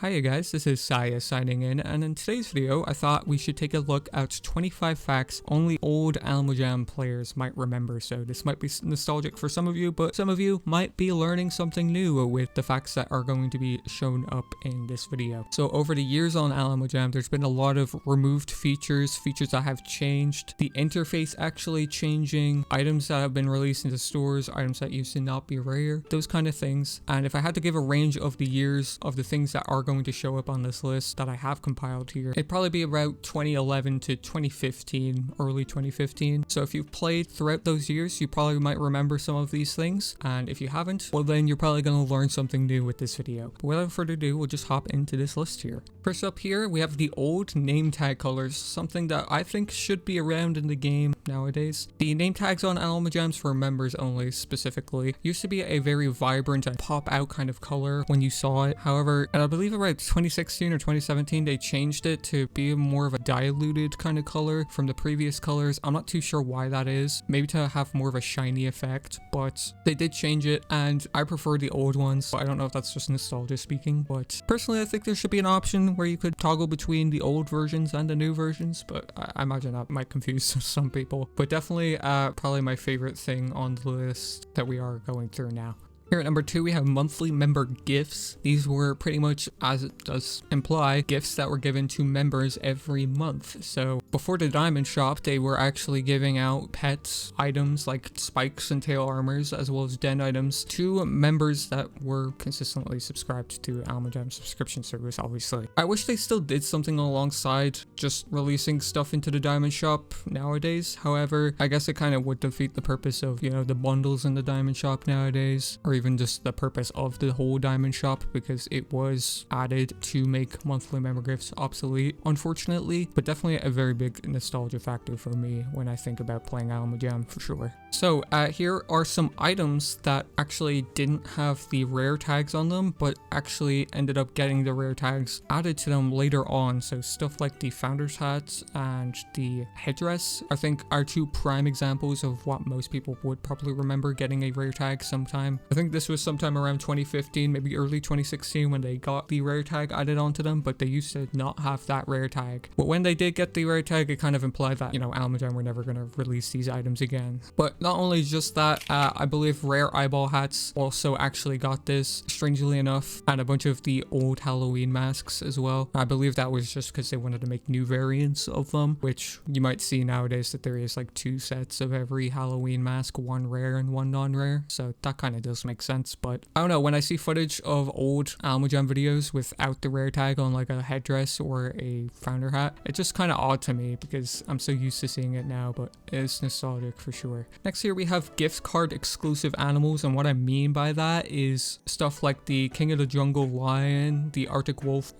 Hiya guys, this is Saya signing in, and in today's video I thought we should take a look at 25 facts only old Alamo Jam players might remember. So this might be nostalgic for some of you, but some of you might be learning something new with the facts that are going to be shown up in this video. So over the years on Alamo Jam, there's been a lot of removed features that have changed, the interface actually changing, items that have been released into stores, items that used to not be rare, those kind of things. And if I had to give a range of the years of the things that are going to show up on this list that I have compiled here, it'd probably be about 2011 to 2015, early 2015. So if you've played throughout those years, you probably might remember some of these things, and if you haven't, well then you're probably going to learn something new with this video. But without further ado, we'll just hop into this list here. First up here, we have the old name tag colors, something that I think should be around in the game nowadays. The name tags on Alamo Jams for members only specifically used to be a very vibrant and pop out kind of color when you saw it. However, I believe around 2016 or 2017 they changed it to be more of a diluted kind of color from the previous colors. I'm not too sure why that is, maybe to have more of a shiny effect, but they did change it and I prefer the old ones. I don't know if that's just nostalgia speaking, but personally I think there should be an option where you could toggle between the old versions and the new versions, but I imagine that might confuse some people. But definitely probably my favorite thing on the list that we are going through now. Here at number 2, we have monthly member gifts. These were pretty much, as it does imply, gifts that were given to members every month. So before the diamond shop, they were actually giving out pets, items like spikes and tail armors, as well as den items to members that were consistently subscribed to Alamo Jam subscription service, obviously. I wish they still did something alongside just releasing stuff into the diamond shop nowadays. However, I guess it kind of would defeat the purpose of, you know, the bundles in the diamond shop nowadays, or even just the purpose of the whole diamond shop, because it was added to make monthly member gifts obsolete, unfortunately. But definitely a very big nostalgia factor for me when I think about playing Alamo Jam, for sure. So here are some items that actually didn't have the rare tags on them, but actually ended up getting the rare tags added to them later on. So stuff like the founder's hats and the headdress, I think, are two prime examples of what most people would probably remember getting a rare tag sometime. I think this was sometime around 2015, maybe early 2016 when they got the rare tag added onto them, but they used to not have that rare tag. But when they did get the rare tag, it kind of implied that, you know, Alamo Jam were never going to release these items again. But not only just that, I believe rare eyeball hats also actually got this, strangely enough, and a bunch of the old Halloween masks as well. I believe that was just because they wanted to make new variants of them, which you might see nowadays that there is like 2 sets of every Halloween mask, one rare and one non-rare, so that kind of does make sense. But I don't know, when I see footage of old Alamo Jam videos without the rare tag on like a headdress or a founder hat, it's just kind of odd to me because I'm so used to seeing it now, but it's nostalgic for sure. Next here we have gift card exclusive animals, and what I mean by that is stuff like the King of the Jungle lion, the Arctic wolf,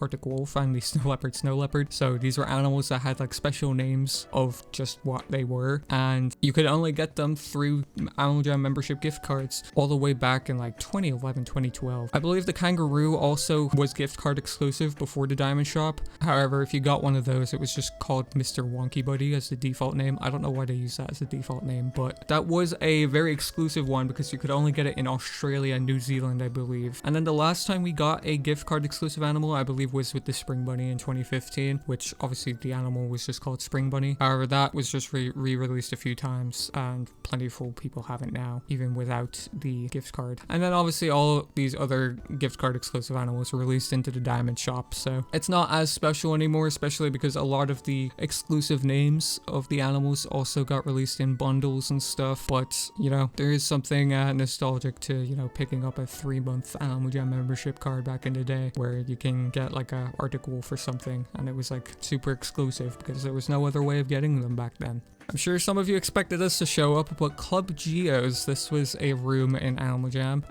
and the snow leopard. So these were animals that had like special names of just what they were, and you could only get them through Alamo Jam membership gift cards all the way back in like 2011, 2012. I believe the kangaroo also was gift card exclusive before the diamond shop. However, if you got one of those, it was just called Mr. Wonky Buddy as the default name. I don't know why they use that as the default name, but that was a very exclusive one because you could only get it in Australia and New Zealand, I believe. And then the last time we got a gift card exclusive animal, I believe, was with the Spring Bunny in 2015, which obviously the animal was just called Spring Bunny. However, that was just re-released a few times, and plenty of people have it now, even without the gift card. And then obviously all these other gift card exclusive animals were released into the diamond shop, so it's not as special anymore, especially because a lot of the exclusive names of the animals also got released in bundles and stuff. But you know, there is something nostalgic to, you know, picking up a 3-month Alamo Jam membership card back in the day where you can get like a Arctic wolf or something, and it was like super exclusive because there was no other way of getting them back then. I'm sure some of you expected this to show up, but Club Geoz, this was a room in Alamo Jam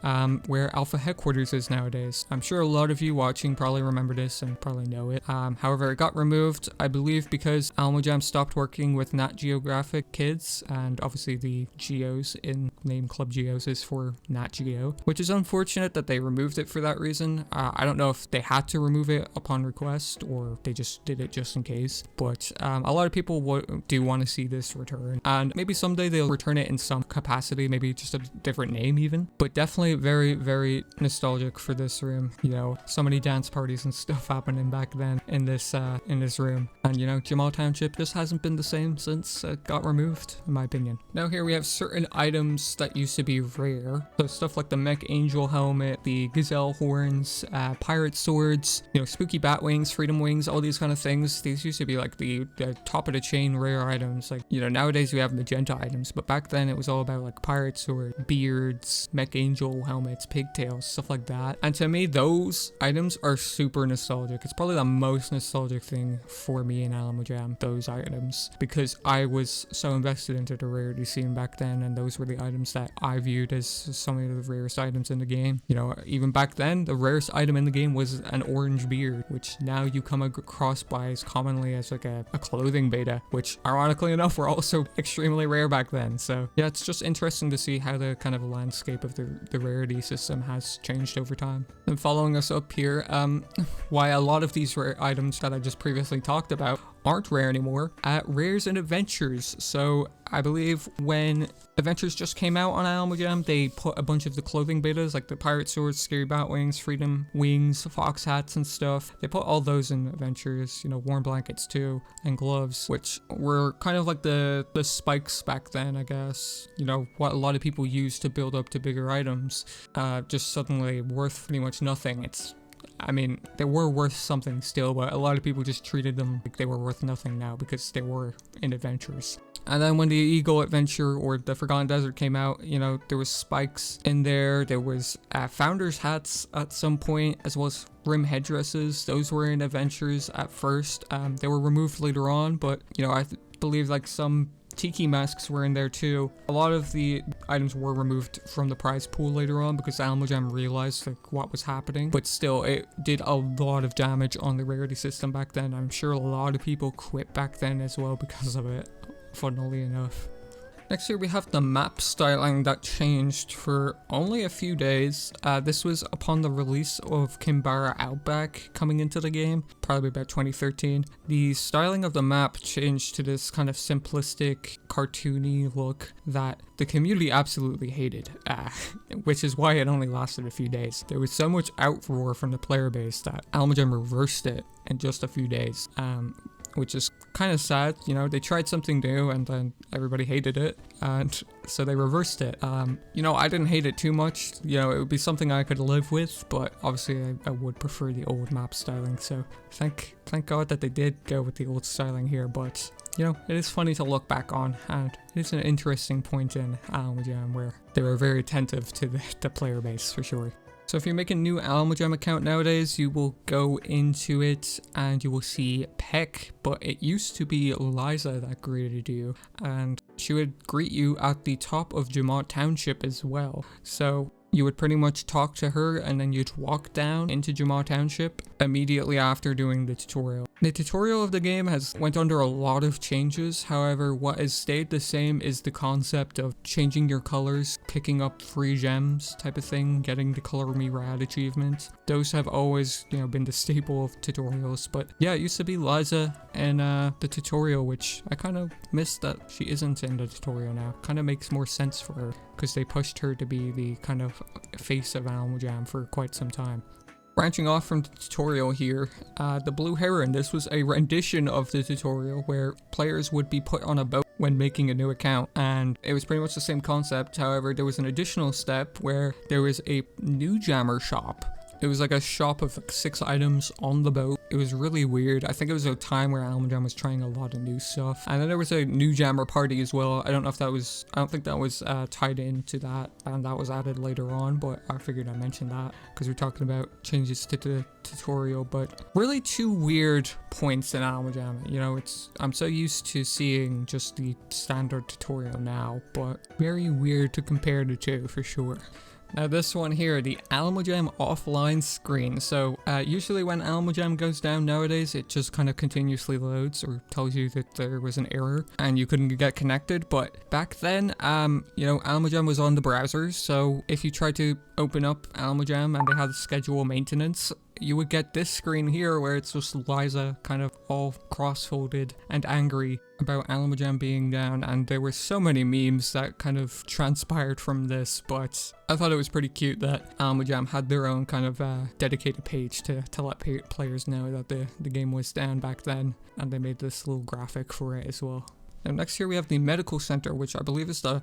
where Alpha Headquarters is nowadays. I'm sure a lot of you watching probably remember this and probably know it. However, it got removed, I believe, because Alamo Jam stopped working with Nat Geographic Kids, and obviously the Geoz in name Club Geoz is for Nat Geo, which is unfortunate that they removed it for that reason. I don't know if they had to remove it upon request or they just did it just in case, but a lot of people do want to see this this return. And maybe someday they'll return it in some capacity, maybe just a different name even. But definitely very, very nostalgic for this room. You know, so many dance parties and stuff happening back then in this room. And you know, Jamal Township just hasn't been the same since it got removed, in my opinion. Now here we have certain items that used to be rare. So stuff like the Mech Angel helmet, the Gazelle horns, pirate swords, you know, spooky bat wings, freedom wings, all these kind of things. These used to be like the top of the chain rare items. Like, you know, nowadays we have magenta items, but back then it was all about like pirate sword, beards, Mech Angel helmets, pigtails, stuff like that. And to me, those items are super nostalgic. It's probably the most nostalgic thing for me in Alamo Jam, those items, because I was so invested into the rarity scene back then, and those were the items that I viewed as some of the rarest items in the game. You know, even back then, the rarest item in the game was an orange beard, which now you come across by as commonly as like a clothing beta, which ironically enough were also extremely rare back then. So yeah, it's just interesting to see how the kind of landscape of the rarity system has changed over time. And following us up here, why a lot of these rare items that I just previously talked about aren't rare anymore, rares and adventures. So I believe when adventures just came out on Alamo Jam, they put a bunch of the clothing betas, like the pirate swords, scary bat wings, freedom wings, fox hats and stuff. They put all those in adventures, you know, warm blankets too, and gloves, which were kind of like the spikes back then, I guess. You know, what a lot of people used to build up to bigger items, just suddenly worth pretty much nothing. I mean, they were worth something still, but a lot of people just treated them like they were worth nothing now because they were in adventures. And then when the Eagle Adventure or the Forgotten Desert came out, you know, there was spikes in there. There was founders hats at some point, as well as rim headdresses. Those were in adventures at first. They were removed later on, but, you know, I believe like some tiki masks were in there too. A lot of the items were removed from the prize pool later on because Alamo Jam realized like what was happening, but still it did a lot of damage on the rarity system back then. I'm sure a lot of people quit back then as well because of it, funnily enough. Next here we have the map styling that changed for only a few days. This was upon the release of Kimbara Outback coming into the game, probably about 2013. The styling of the map changed to this kind of simplistic, cartoony look that the community absolutely hated, which is why it only lasted a few days. There was so much outroar from the player base that Alamo Jam reversed it in just a few days. Which is kind of sad. You know, they tried something new and then everybody hated it, and so they reversed it. You know, I didn't hate it too much. You know, it would be something I could live with, but obviously I would prefer the old map styling. So thank God that they did go with the old styling here. But you know, it is funny to look back on, and it is an interesting point in Alamo Jam where they were very attentive to the player base for sure. So if you make a new Alamo Jam account nowadays, you will go into it and you will see Peck, but it used to be Liza that greeted you, and she would greet you at the top of Jamal Township as well. So you would pretty much talk to her and then you'd walk down into Jamal Township immediately after doing the tutorial. The tutorial of the game has went under a lot of changes. However, what has stayed the same is the concept of changing your colors, picking up free gems type of thing, getting the Color Me Rad achievement. Those have always, you know, been the staple of tutorials. But yeah, it used to be Liza in the tutorial, which I kind of miss that she isn't in the tutorial now. Kind of makes more sense for her because they pushed her to be the kind of face of Alamo Jam for quite some time. Branching off from the tutorial here, the Blue Heron. This was a rendition of the tutorial where players would be put on a boat when making a new account, and it was pretty much the same concept. However, there was an additional step where there was a new jammer shop. It was like a shop of like 6 items on the boat. It was really weird. I think it was a time where Alamo Jam was trying a lot of new stuff. And then there was a new jammer party as well. I don't think that was tied into that, and that was added later on, but I figured I'd mention that because we're talking about changes to the tutorial. But really 2 weird points in Alamo Jam. You know, I'm so used to seeing just the standard tutorial now, but very weird to compare the 2 for sure. Now this one here, the Alamo Jam offline screen. So usually when Alamo Jam goes down nowadays, it just kind of continuously loads or tells you that there was an error and you couldn't get connected. But back then, you know, Alamo Jam was on the browsers. So if you tried to open up Alamo Jam and they had schedule maintenance, you would get this screen here where it's just Liza kind of all cross-folded and angry about Alamo Jam being down, and there were so many memes that kind of transpired from this, but I thought it was pretty cute that Alamo Jam had their own kind of dedicated page to let players know that the game was down back then, and they made this little graphic for it as well. And next here we have the medical center, which I believe is the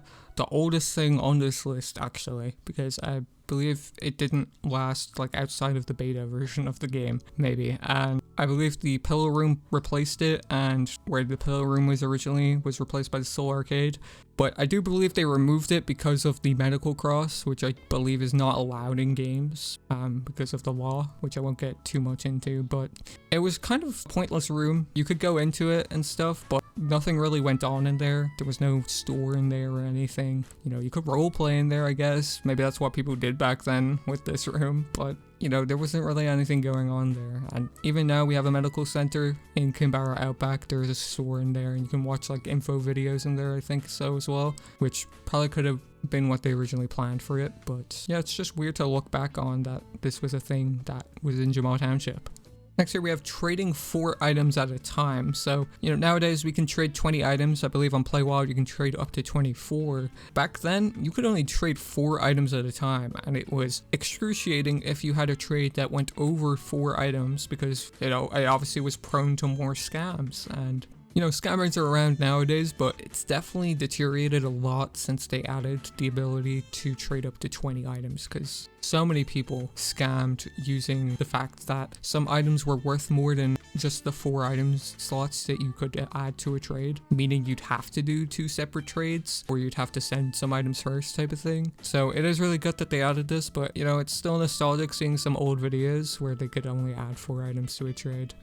oldest thing on this list actually, because I believe it didn't last like outside of the beta version of the game, maybe. And I believe the pillow room replaced it, and where the pillow room was originally was replaced by the Soul Arcade. But I do believe they removed it because of the medical cross, which I believe is not allowed in games because of the law, which I won't get too much into. But it was kind of a pointless room. You could go into it and stuff, but nothing really went on in there. There was no store in there or anything. You know, you could role play in there, I guess. Maybe that's what people did back then with this room, but you know, there wasn't really anything going on there. And even now we have a medical center in Kinbara Outback. There's a store in there, and you can watch like info videos in there, I think so as well, which probably could have been what they originally planned for it. But yeah, it's just weird to look back on that this was a thing that was in Jamal Township. Next here we have trading 4 items at a time. So, you know, nowadays we can trade 20 items. I believe on Play Wild you can trade up to 24. Back then, you could only trade 4 items at a time, and it was excruciating if you had a trade that went over 4 items because, you know, it obviously was prone to more scams. And you know, scammers are around nowadays, but it's definitely deteriorated a lot since they added the ability to trade up to 20 items, because so many people scammed using the fact that some items were worth more than just the 4 items slots that you could add to a trade, meaning you'd have to do 2 separate trades, or you'd have to send some items first type of thing. So it is really good that they added this, but you know, it's still nostalgic seeing some old videos where they could only add 4 items to a trade.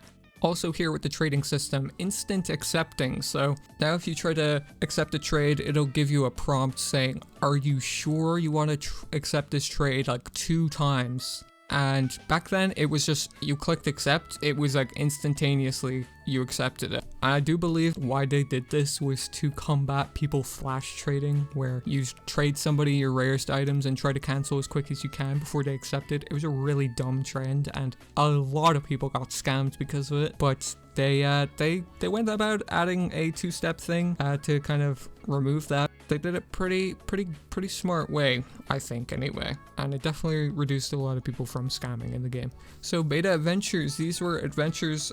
Also here with the trading system, instant accepting. So now if you try to accept a trade, it'll give you a prompt saying, are you sure you want to accept this trade like 2 times? And back then it was just, you clicked accept, it was like instantaneously you accepted it. I do believe why they did this was to combat people flash trading, where you trade somebody your rarest items and try to cancel as quick as you can before they accept it. It was a really dumb trend, and a lot of people got scammed because of it. But they went about adding a 2-step thing to kind of remove that. They did it pretty smart way, I think, anyway. And it definitely reduced a lot of people from scamming in the game. So beta adventures, these were adventures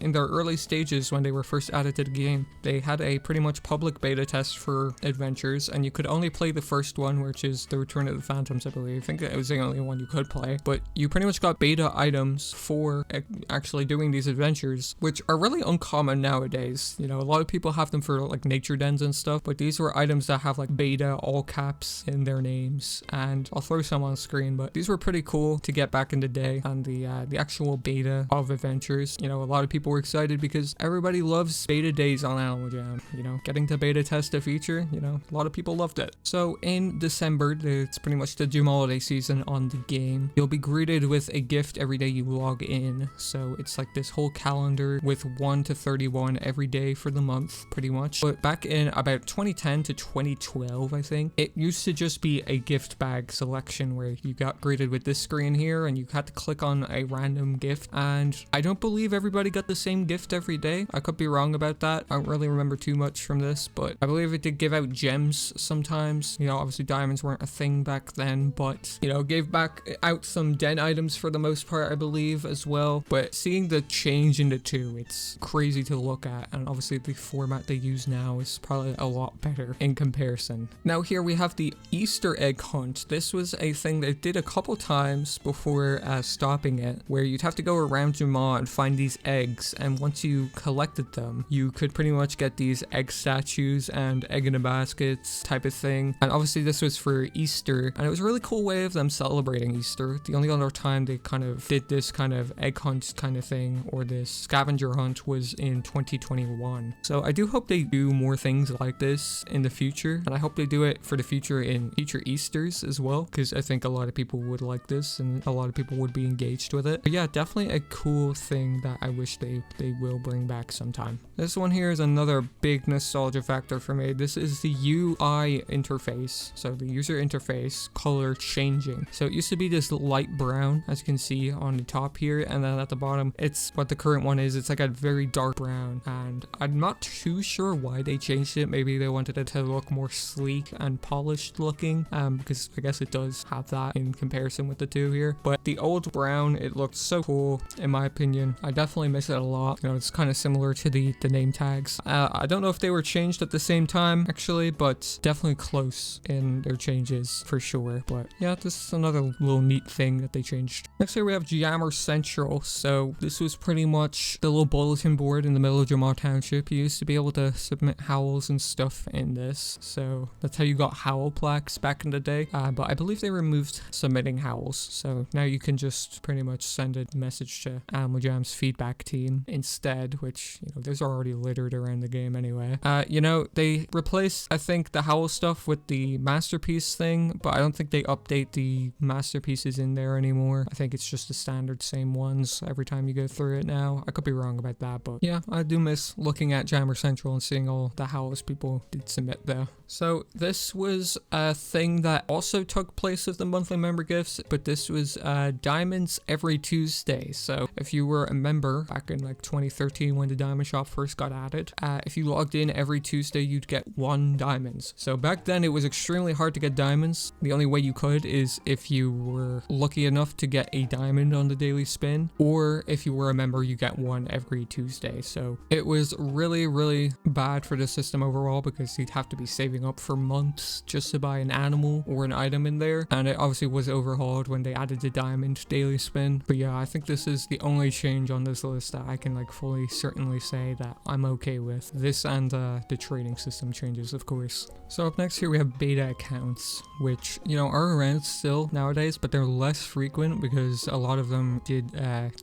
in their early stages when they were first added to the game. They had a pretty much public beta test for adventures, and you could only play the first one, which is the Return of the Phantoms, I believe. I think it was the only one you could play. But you pretty much got beta items for actually doing these adventures, which are really uncommon nowadays. You know, a lot of people have them for like nature dens and stuff, but these were items that have like beta all caps in their names, and I'll throw some on screen, but these were pretty cool to get back in the day on the actual beta of adventures. You know, a lot of people were excited because everybody loves beta days on Alamo Jam. You know, getting to beta test a feature, you know, a lot of people loved it. So in December, it's pretty much the Jamaaliday season on the game. You'll be greeted with a gift every day you log in. So it's like this whole calendar with 1 to 31 every day for the month, pretty much. But back in about 2010 to 2012, I think, it used to just be a gift bag selection where you got greeted with this screen here and you had to click on a random gift, and I don't believe everybody got the same gift every day. I could be wrong about that. I don't really remember too much from this, but I believe it did give out gems sometimes. You know, obviously diamonds weren't a thing back then, but you know, gave back out some den items for the most part, I believe, as well. But seeing the change in the two, it's crazy to look at, and obviously the format they use now is probably a lot better in comparison. Now here we have the Easter egg hunt. This was a thing they did a couple times before stopping it, where you'd have to go around Jamal and find these eggs, and once you collected them, you could pretty much get these egg statues and egg in a baskets type of thing. And obviously this was for Easter, and it was a really cool way of them celebrating Easter. The only other time they kind of did this kind of egg hunt kind of thing, or this scavenger hunt, was in 2021. So I do hope they do more things like this in the future. future, and I hope they do it for the future in future Easters as well, because I think a lot of people would like this and a lot of people would be engaged with it. But yeah, definitely a cool thing that I wish they will bring back sometime. This one here is another big nostalgia factor for me. This is the UI interface, so the user interface color changing. So it used to be this light brown, as you can see on the top here, and then at the bottom it's what the current one is. It's like a very dark brown, and I'm not too sure why they changed it. Maybe they wanted it to look more sleek and polished looking, because I guess it does have that in comparison with the two here. But the old brown, it looked so cool in my opinion. I definitely miss it a lot. You know, it's kind of similar to the name tags. I don't know if they were changed at the same time actually, but definitely close in their changes for sure. But yeah, this is another little neat thing that they changed. Next here we have Jammer Central. So this was pretty much the little bulletin board in the middle of Jamaaliday Township. You used to be able to submit howls and stuff in this, so that's how you got howl plaques back in the day. But I believe they removed submitting howls, so now you can just pretty much send a message to Animal Jam's feedback team instead, which, you know, there's already littered around the game anyway. You know, they replaced, I think, the howl stuff with the masterpiece thing, but I don't think they update the masterpieces in there anymore. I think it's just the standard same ones every time you go through it now. I could be wrong about that, but yeah, I do miss looking at Jammer Central and seeing all the howls people did submit there. So this was a thing that also took place with the monthly member gifts, but this was diamonds every Tuesday. So if you were a member back in like 2013 when the diamond shop first got added, if you logged in every Tuesday, you'd get 1 diamonds. So back then it was extremely hard to get diamonds. The only way you could is if you were lucky enough to get a diamond on the daily spin, or if you were a member, you get 1 every Tuesday. So it was really bad for the system overall, because you'd have to be saving up for months just to buy an animal or an item in there, and it obviously was overhauled when they added the diamond daily spin. But yeah, I think this is the only change on this list that I can like fully certainly say that I'm okay with. This and the trading system changes, of course. So up next here we have beta accounts, which, you know, are around still nowadays, but they're less frequent because a lot of them did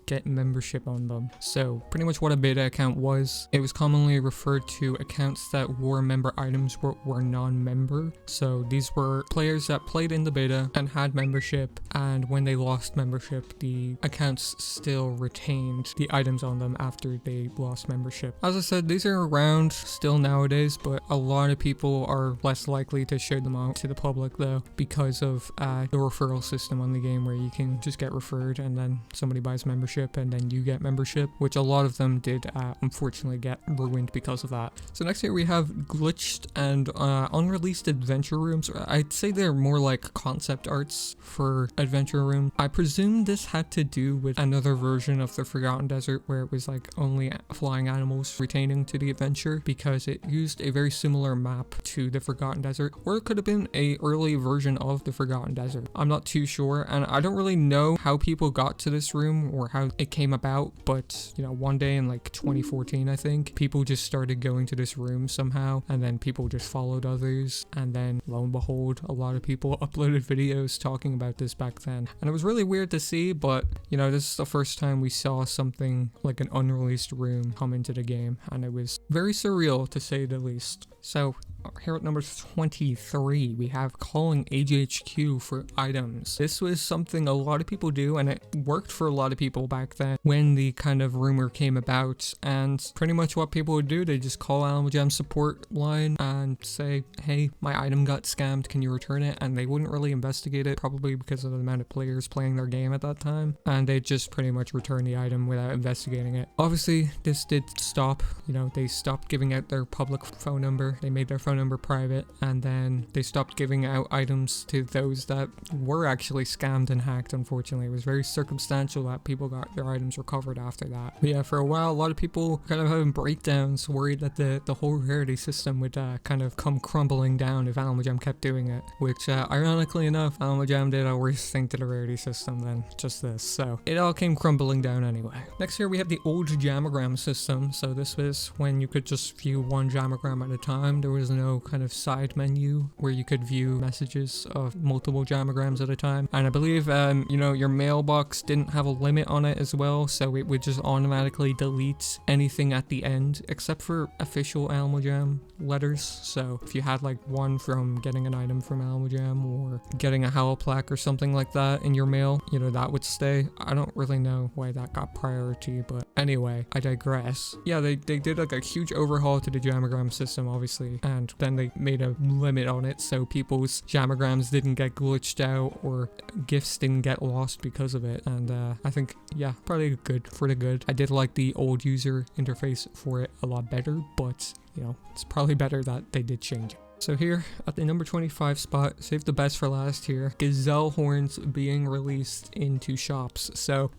get membership on them. So pretty much what a beta account was, it was commonly referred to accounts that wore member items were non-member. So these were players that played in the beta and had membership, and when they lost membership, the accounts still retained the items on them after they lost membership. As I said, these are around still nowadays, but a lot of people are less likely to share them out to the public though, because of the referral system on the game, where you can just get referred and then somebody buys membership and then you get membership, which a lot of them did unfortunately get ruined because of that. So next here we have glitched and unreleased adventure rooms. I'd say they're more like concept arts for adventure room. I presume this had to do with another version of the Forgotten Desert, where it was like only flying animals retaining to the adventure, because it used a very similar map to the Forgotten Desert, or it could have been a early version of the Forgotten Desert. I'm not too sure, and I don't really know how people got to this room or how it came about, but you know, one day in like 2014 I think, people just started going to this room somehow, and then people just followed others, and then lo and behold, a lot of people uploaded videos talking about this back then, and it was really weird to see. But you know, this is the first time we saw something like an unreleased room come into the game, and it was very surreal to say the least. So here at number 23, we have calling AJHQ for items. This was something a lot of people do, and it worked for a lot of people back then when the kind of rumor came about. And pretty much what people would do, they just call Animal Jam support line and say, hey, my item got scammed, can you return it? And they wouldn't really investigate it, probably because of the amount of players playing their game at that time, and they just pretty much return the item without investigating it. Obviously this did stop, you know, they stopped giving out their public phone number, they made their phone number private, and then they stopped giving out items to those that were actually scammed and hacked. Unfortunately, it was very circumstantial that people got their items recovered after that. But yeah, for a while a lot of people kind of having breakdowns, worried that the whole rarity system would kind of come crumbling down if Animal Jam kept doing it, which ironically enough, Animal Jam did a worse thing to the rarity system than just this, so it all came crumbling down anyway. Next here we have the old Jamagram system. So this was when you could just view one Jamagram at a time. There was no kind of side menu where you could view messages of multiple Jamagrams at a time, and I believe you know, your mailbox didn't have a limit on it as well, so it would just automatically delete anything at the end except for official Animal Jam letters. So So if you had like one from getting an item from Alamo Jam or getting a Howl plaque or something like that in your mail, you know, that would stay. I don't really know why that got priority, but anyway, I digress. Yeah, they did like a huge overhaul to the Jamagram system, obviously, and then they made a limit on it so people's Jamagrams didn't get glitched out or gifts didn't get lost because of it. And I think, yeah, probably good for the good. I did like the old user interface for it a lot better, but you know, it's probably better that they did change it. So here at the number 25 spot, save the best for last here, Gazelle horns being released into shops. So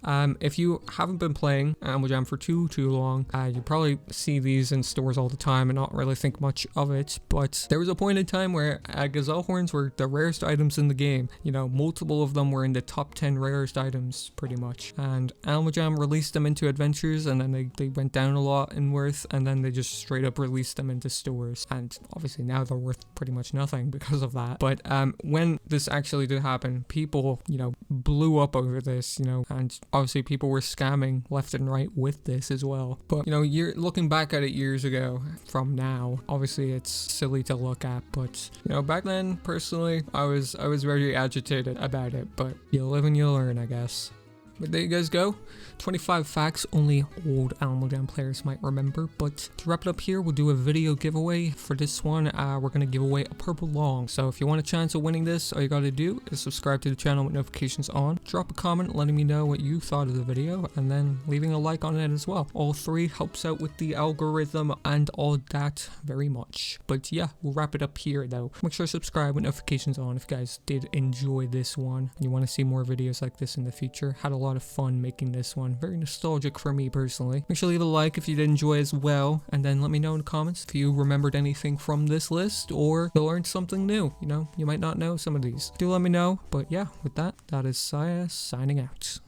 if you haven't been playing Alamo Jam for too long, you probably see these in stores all the time and not really think much of it. But there was a point in time where Gazelle horns were the rarest items in the game. You know, multiple of them were in the top 10 rarest items pretty much. And Alamo Jam released them into adventures, and then they went down a lot in worth, and then they just straight up released them into stores. And obviously now they're worth pretty much nothing because of that. But when this actually did happen, people, you know, blew up over this, you know, and obviously people were scamming left and right with this as well. But you know, you're looking back at it years ago from now, obviously it's silly to look at, but you know, back then personally I was very agitated about it, but you live and you learn, I guess. But there you guys go. 25 facts only old Alamo Jam players might remember. But to wrap it up here, we'll do a video giveaway. For this one, we're going to give away a purple long. So if you want a chance of winning this, all you got to do is subscribe to the channel with notifications on. Drop a comment letting me know what you thought of the video, and then leaving a like on it as well. All three helps out with the algorithm and all that very much. But yeah, we'll wrap it up here though. Make sure to subscribe with notifications on if you guys did enjoy this one. You want to see more videos like this in the future. Had a lot of fun making this one. Very nostalgic for me personally. Make sure to leave a like if you did enjoy as well, and then let me know in the comments if you remembered anything from this list or you learned something new. You know, you might not know some of these. Do let me know. But yeah, with that, that is Saya signing out.